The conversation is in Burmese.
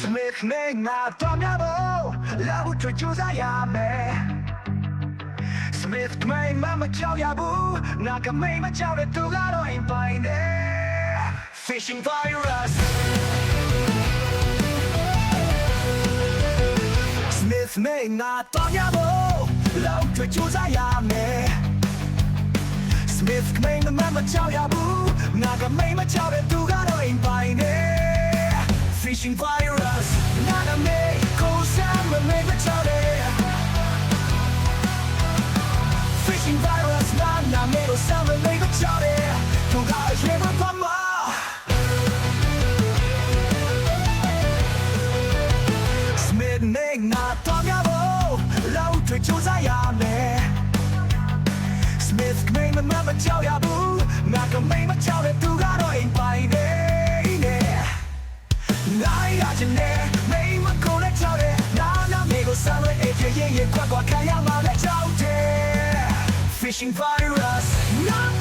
Smith နဲ့ငါတော်များဖို့လာဖို့ကြိုးစားရမယ် Smith မိမမကြောက်ရဘူးငါကမိမကြောက်တဲ့သူကတော့အိမ်ပိုင်တယ် Fishing virus Smith နဲ့ငါတော်များဖို့လာဖို့ကြိုးစားရမယ် Smith မိမမကြောက်ရဘူးငါကမိမကြောက်တဲ့သူကတော့အိမ်ပိုင်တယ် Fishing virus, not a me, cool summer, make me tell it. Fishing virus, not a me, cool summer, make me tell it. Don't got a river from me. Smith, Nick, not Tom Yabo, loud to choose I am there. Smith, make me mama tell Yabu, not a make me tell it, do got a ain't by there. နိုင်ရခြင်းနဲ့မိမကိုလည်းကြောက်တယ်နာမေကိုဆမ်းလို့အေးရင်ခွက်ခွက်ခံရမှလည်းကြောက်တယ် Fishing virus not